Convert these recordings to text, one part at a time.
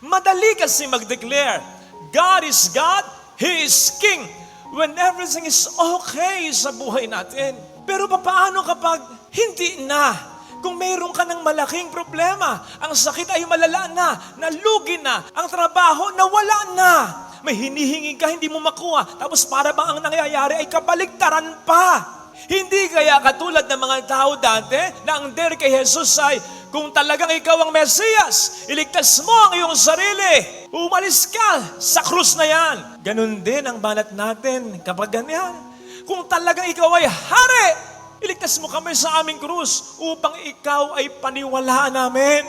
Madali kasi mag-declare, God is God, He is King, when everything is okay sa buhay natin. Pero paano kapag hindi na? Kung mayroon ka ng malaking problema, ang sakit ay malala na, nalugi na, ang trabaho nawala na, may hinihingi ka, hindi mo makuha, tapos para bang ang nangyayari ay kabaligtaran pa. Hindi kaya katulad ng mga tao dati na ang dare kay Jesus ay, kung talagang ikaw ang Mesiyas, iligtas mo ang iyong sarili, umalis ka sa krus na yan. Ganun din ang banat natin kapag ganyan. Kung talagang ikaw ay hari, iligtas mo kami sa aming krus upang ikaw ay paniwalaan namin.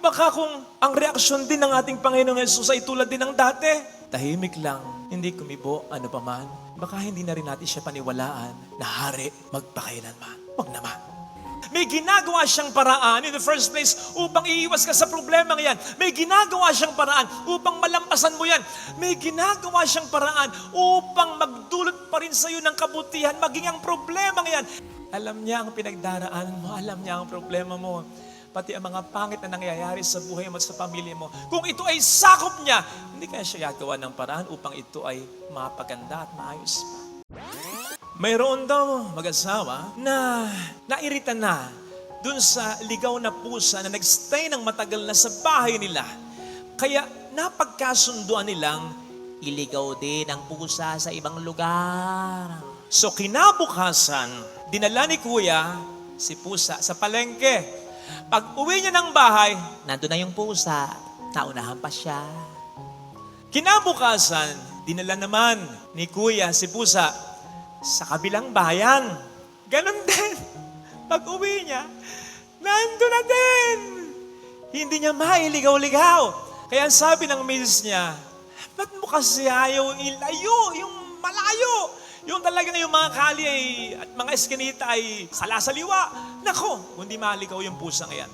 Baka kung ang reaksyon din ng ating Panginoong Jesus ay tulad din ng dati, tahimik lang, hindi kumibo, ano pa man, baka hindi na rin natin siya paniwalaan na hari magpakailanman. Wag naman. May ginagawa siyang paraan in the first place upang iiwas ka sa problemang yan. May ginagawa siyang paraan upang malampasan mo yan. May ginagawa siyang paraan upang magdulot pa rin sa iyo ng kabutihan, maging ang problemang yan. Alam niya ang pinagdaraanan mo, alam niya ang problema mo. Pati ang mga pangit na nangyayari sa buhay mo at sa pamilya mo. Kung ito ay sakop niya, hindi kaya siya gagawa ng paraan upang ito ay mapaganda at maayos pa. Mayroon daw mag-asawa na nairita na dun sa ligaw na pusa na nagstay ng matagal na sa bahay nila. Kaya napagkasunduan nilang iligaw din ang pusa sa ibang lugar. So kinabukasan, dinala ni Kuya si pusa sa palengke. Pag uwi niya ng bahay, nandun na yung pusa, naunahan pa siya. Kinabukasan, dinala naman ni Kuya si pusa sa kabilang bayan. Ganon din. Pag uwi niya, nandun na din. Hindi niya mailigaw-ligaw. Kaya sabi ng misis niya, ba't mo kasi ayaw ilayo, yung malayo? Yung talagang yung mga kali ay, at mga eskinita ay salasaliwa. Nako, hindi maligaw yung pusang yan.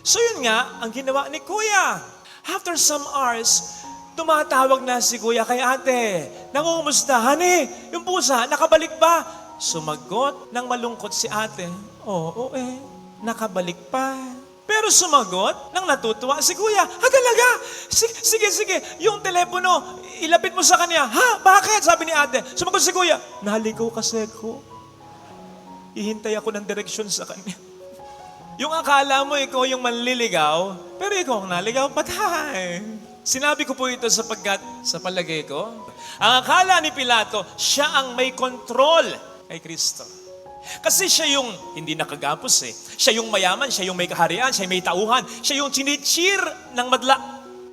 So yun nga, ang ginawa ni Kuya. After some hours, tumatawag na si Kuya kay ate. Nangungumusta, honey, yung pusa, nakabalik ba? Sumagot ng malungkot si ate, oo nakabalik pa. Pero sumagot ng natutuwa si Kuya, talaga? Sige, yung telepono, ilapit mo sa kanya. Ha? Bakit? Sabi ni ate. Sumagot si Kuya, naligaw kasi ko. Ihintay ako ng direksyon sa kanya. Yung akala mo ikaw yung manliligaw, pero ikaw ang naligaw, patay. Sinabi ko po ito sapagkat sa palagay ko, ang akala ni Pilato, siya ang may control kay Kristo. Kasi siya yung hindi nakagapos eh. Siya yung mayaman, siya yung may kaharian, siya yung may tauhan, siya yung chinichir ng madla.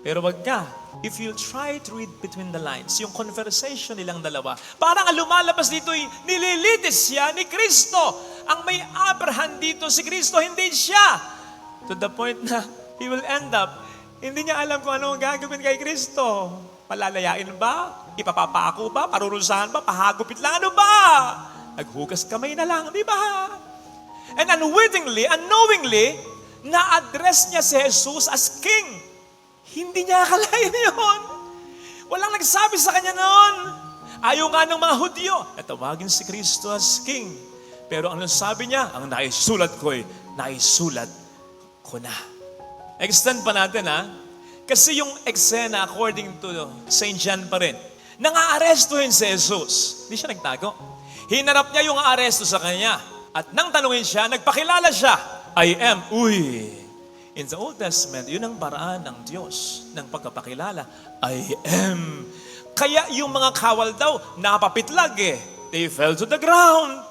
Pero wag ka. If you'll try to read between the lines, yung conversation nilang dalawa, parang ang lumalabas dito ay nililitis siya ni Kristo. Ang may upper hand dito si Kristo, hindi siya. To the point na he will end up, hindi niya alam kung ano ang gagawin kay Kristo. Palalayain ba? Ipapapako ba? Parurusahan ba? Pahagupit lang? Ano ba? Naghugas kamay na lang, di ba? And unwittingly, unknowingly, na-address niya si Jesus as King. Hindi niya akalain yun. Walang nagsabi sa kanya noon. Ayaw nga ng mga Hudyo na tawagin si Kristo as King. Pero ang nasabi niya, ang naisulat ko na. Extend pa natin Kasi yung eksena according to St. John pa rin, nang-aarestuhin si Jesus. Hindi siya nagtago. Hinarap niya yung aresto sa kanya. At nang tanungin siya, nagpakilala siya. I am. In the Old Testament, yun ang paraan ng Diyos ng pagkapakilala. I am. Kaya yung mga kawal daw, napapitlag They fell to the ground.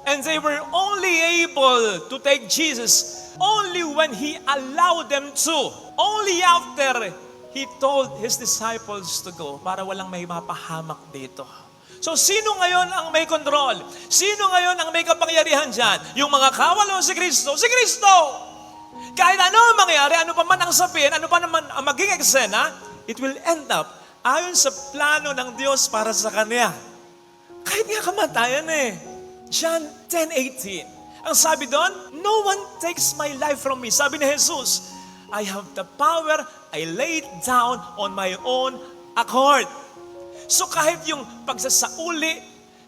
And they were only able to take Jesus only when He allowed them to. Only after He told His disciples to go para walang may mapahamak dito. So, sino ngayon ang may control? Sino ngayon ang may kapangyarihan dyan? Yung mga kawal o si Kristo? Si Kristo! Kahit ano ang mangyari, ano pa man ang sabihin, ano pa naman ang maging eksena, it will end up ayon sa plano ng Diyos para sa Kanya. Kahit nga kamatayan John 10:18. Ang sabi doon, no one takes my life from me. Sabi ni Jesus, I have the power, I lay it down on my own accord. So kahit yung pagsasauli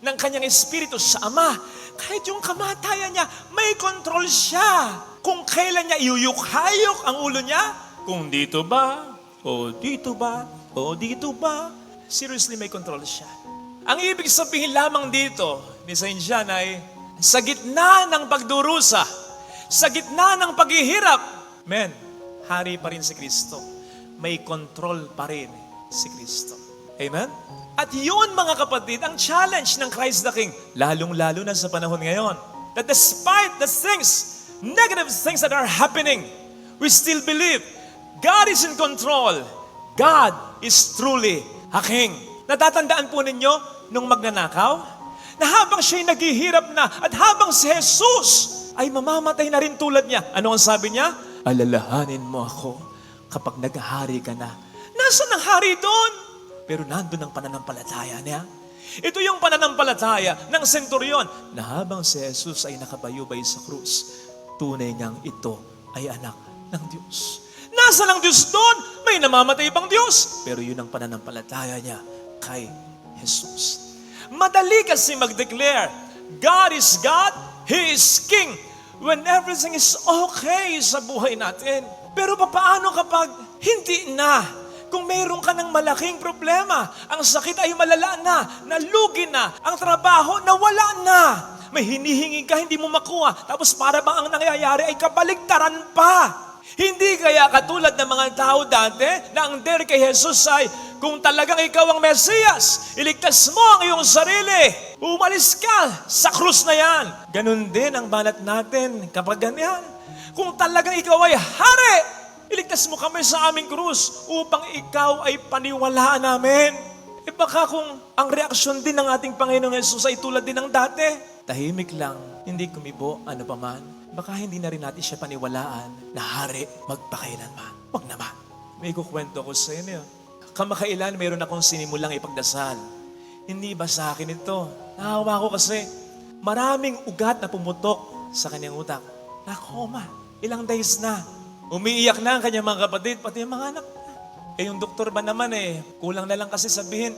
ng kanyang espiritu sa Ama, kahit yung kamatayan niya, may control siya. Kung kailan niya iyuyukhayok ang ulo niya, kung dito ba, O dito ba? O dito ba? Seriously, may control siya. Ang ibig sabihin lamang dito ni Saint John ay, sa gitna ng pagdurusa, sa gitna ng paghihirap, men, hari pa rin si Kristo. May control pa rin si Kristo. Amen? At yun mga kapatid, ang challenge ng Christ the King, lalong-lalo na sa panahon ngayon, that despite the things, negative things that are happening, we still believe God is in control. God is truly a King. Natatandaan po ninyo nung magnanakaw, na habang siya'y naghihirap na at habang si Jesus ay mamamatay na rin tulad niya. Ano ang sabi niya? Alalahanin mo ako kapag naghahari ka na. Nasaan ang hari doon? Pero nandun ang pananampalataya niya. Ito yung pananampalataya ng senturyon na habang si Jesus ay nakabayubay sa krus, tunay ngang ito ay anak ng Diyos. Nasaan ang Diyos doon? May namamatay pang Diyos. Pero yun ang pananampalataya niya kay Jesus. Madali kasi mag-declare, God is God, He is King, when everything is okay sa buhay natin. Pero paano kapag hindi na? Kung mayroon ka ng malaking problema, ang sakit ay malala na, nalugi na, ang trabaho nawala na, may hinihingi ka, hindi mo makuha, tapos para bang ang nangyayari ay kabaligtaran pa. Hindi kaya katulad ng mga tao dati na ang dare kay Jesus ay, kung talagang ikaw ang Mesiyas, iligtas mo ang iyong sarili. Umalis ka sa krus na yan. Ganun din ang banat natin kapag ganyan. Kung talagang ikaw ay hari, iligtas mo kami sa aming krus upang ikaw ay paniwalaan namin. E baka kung ang reaksyon din ng ating Panginoong Jesus ay tulad din ng dati, tahimik lang, hindi kumibo, ano paman, baka hindi na rin natin siya paniwalaan na hari magpakailanman. Huwag naman. May kukwento ko sa inyo. Kamakailan mayroon akong sinimulang ipagdasal. Hindi ba sa akin ito? Nahawa ko kasi maraming ugat na pumutok sa kanyang utak. Nakoma. Ilang days na. Umiiyak na ang kanyang mga kapatid, pati yung mga anak. Eh yung doktor ba naman kulang na lang kasi sabihin,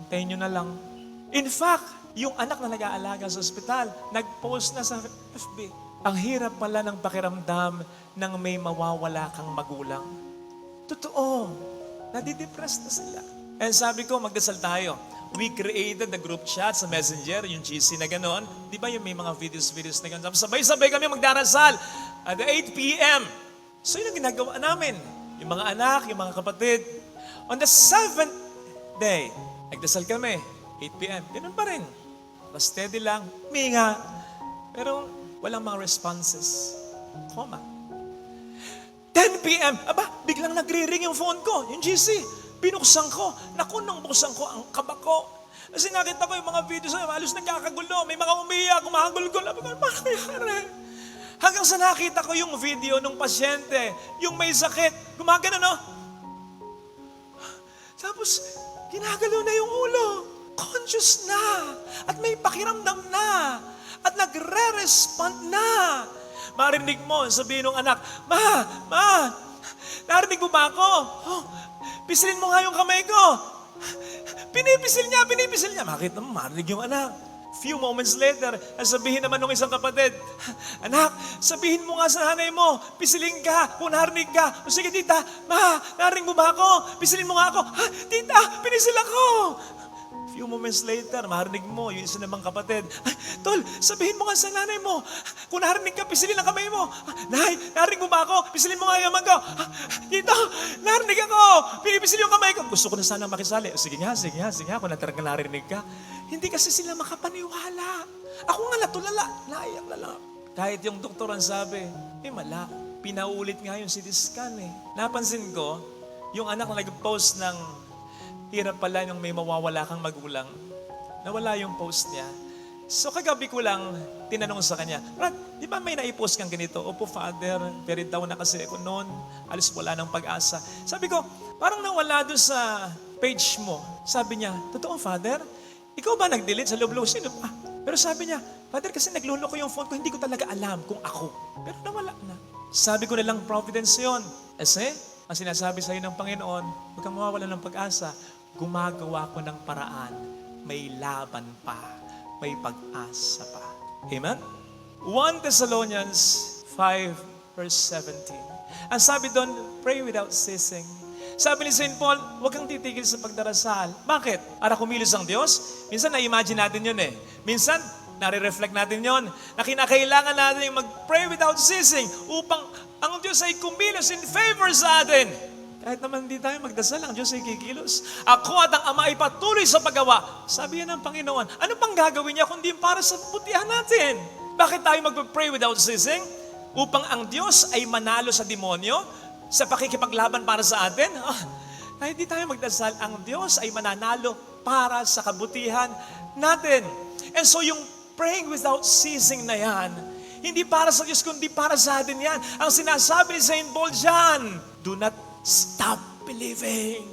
hintayin nyo na lang. In fact, yung anak na nag-aalaga sa ospital, nag-post na sa FB. Ang hirap pala ng pakiramdam ng may mawawala kang magulang. Totoo. Nadidepress na sila. And sabi ko, magdasal tayo. We created the group chat sa Messenger, yung GC na gano'n. Di ba yung may mga videos na gano'n? Sabay-sabay kami magdarasal at 8 p.m. So yun ang ginagawa namin. Yung mga anak, yung mga kapatid. On the 7th day, nagdasal kami, 8 p.m. Ganun pa rin. Mas steady lang, minga. Pero walang mga responses. Koma. 10 p.m. Aba, biglang nagre-ring yung phone ko, yung GC. Binuksan ko. Naku, nung buksan ko, ang kaba ko. Kasi nakita ko yung mga videos, halos nagkakagulo. May mga umiyak, kumahagulgol. Aba, paano nangyari? Hanggang sa nakita ko yung video ng pasyente, yung may sakit, gumagano, no? Tapos, ginagalo na yung ulo. Conscious na. At may pakiramdam na. At nagre-respond na. Marinig mo, sabihin ng anak, Ma, narinig mo ba ako? Oh, pisilin mo nga yung kamay ko. Pinipisil niya. Makita mo, marinig yung anak. Few moments later, sabihin naman ng isang kapatid, anak, sabihin mo nga sa nanay mo, pisilin ka, kung narinig ka. O sige, tita, Ma, narinig mo ba ako? Pisilin mo nga ako. Ha, tita, pinisil ako. Few moments later, marinig mo, yung isa namang kapatid, Tol, sabihin mo nga sa nanay mo, kung narinig ka, pisilin ang kamay mo. Nay, narinig mo ba ako? Pisilin mo nga yung kamay ko. Dito, narinig ako. Pinipisil yung kamay ko. Gusto ko na sana makisali. Sige nga, kung talagang narinig ka. Hindi kasi sila makapaniwala. Ako nga natulala, naiyak na lang. Kahit yung doktor ang sabi, mala. Pinaulit nga yung CT scan Napansin ko, yung anak na nag-post ng hirap pala yung may mawawala kang magulang. Nawala yung post niya. So kagabi ko lang tinanong sa kanya, Brad, di ba may naipost kang ganito? Opo, Father, very down na kasi ako noon. Alis wala ng pag-asa. Sabi ko, parang nawala doon sa page mo. Sabi niya, totoo, Father? Ikaw ba nag-delete sa loob-loob? Sino pa? Pero sabi niya, Father, kasi naglulo ko yung phone ko, hindi ko talaga alam kung ako. Pero nawala na. Sabi ko na lang, providence yun. Kasi, ang sinasabi sa'yo ng Panginoon, huwag kang mawawala ng pag-asa. Gumagawa ko ng paraan, may laban pa, may pag-asa pa. Amen? 1 Thessalonians 5 verse 17. Ang sabi doon, pray without ceasing. Sabi ni St. Paul, huwag kang titigil sa pagdarasal. Bakit? Para kumilos ang Diyos? Minsan na-imagine natin yun eh. Minsan, nare-reflect natin yon na kinakailangan natin mag-pray without ceasing upang ang Diyos ay kumilos in favor sa atin. Kahit naman hindi tayo magdasal, ang Diyos ay kikilos. Ako at ang Ama ay patuloy sa paggawa. Sabi yan ng Panginoon, ano pang gagawin niya kundi para sa putihan natin? Bakit tayo mag-pray without ceasing? Upang ang Diyos ay manalo sa demonyo, sa pakikipaglaban para sa atin? Kahit hindi tayo magdasal, ang Diyos ay mananalo para sa kabutihan natin. And so yung praying without ceasing na yan, hindi para sa Diyos, kundi para sa atin yan. Ang sinasabi ni St. Paul dyan, do not stop believing.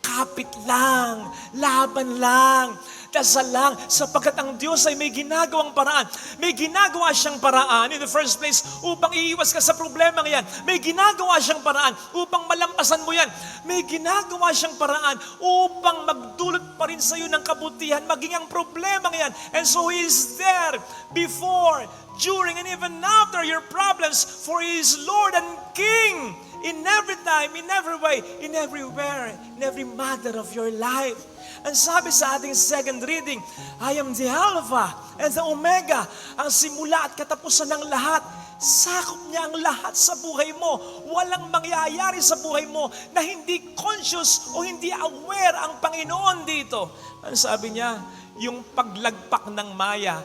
Kapit lang, laban lang, dasal lang, sapagkat ang Diyos ay may ginagawang paraan. May ginagawa siyang paraan in the first place upang iiwas ka sa problema yan. May ginagawa siyang paraan upang malampasan mo yan. May ginagawa siyang paraan upang magdulot pa rin sa iyo ng kabutihan, maging ang problema yan. And so He is there before, during, and even after your problems, for He is Lord and King. In every time, in every way, in everywhere, in every matter of your life. Ang sabi sa ating second reading, I am the Alpha and the Omega, ang simula at katapusan ng lahat. Sakop niya ang lahat sa buhay mo. Walang mangyayari sa buhay mo na hindi conscious o hindi aware ang Panginoon dito. Ang sabi niya, yung paglagpak ng maya,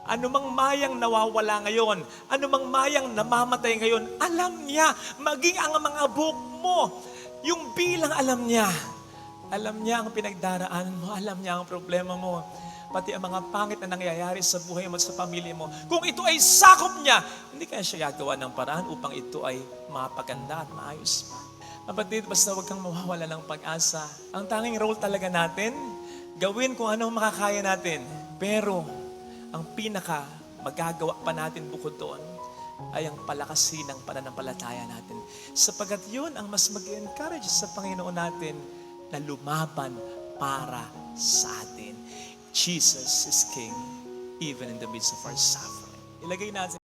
anumang mayang nawawala ngayon, anumang mayang namamatay ngayon, alam niya, maging ang mga buhok mo, yung bilang alam niya. Alam niya ang pinagdaraanan mo, alam niya ang problema mo, pati ang mga pangit na nangyayari sa buhay mo at sa pamilya mo. Kung ito ay sakop niya, hindi kaya siya gagawa ng paraan upang ito ay mapaganda at maayos pa. Kapatid, basta huwag kang mawawala ng pag-asa. Ang tanging role talaga natin, gawin kung anong makakaya natin. Pero, ang pinaka magagawa pa natin bukod doon ay ang palakasin ng pananampalataya natin. Sapagat yun ang mas mag-encourage sa Panginoon natin na lumaban para sa atin. Jesus is King even in the midst of our suffering. Ilagay natin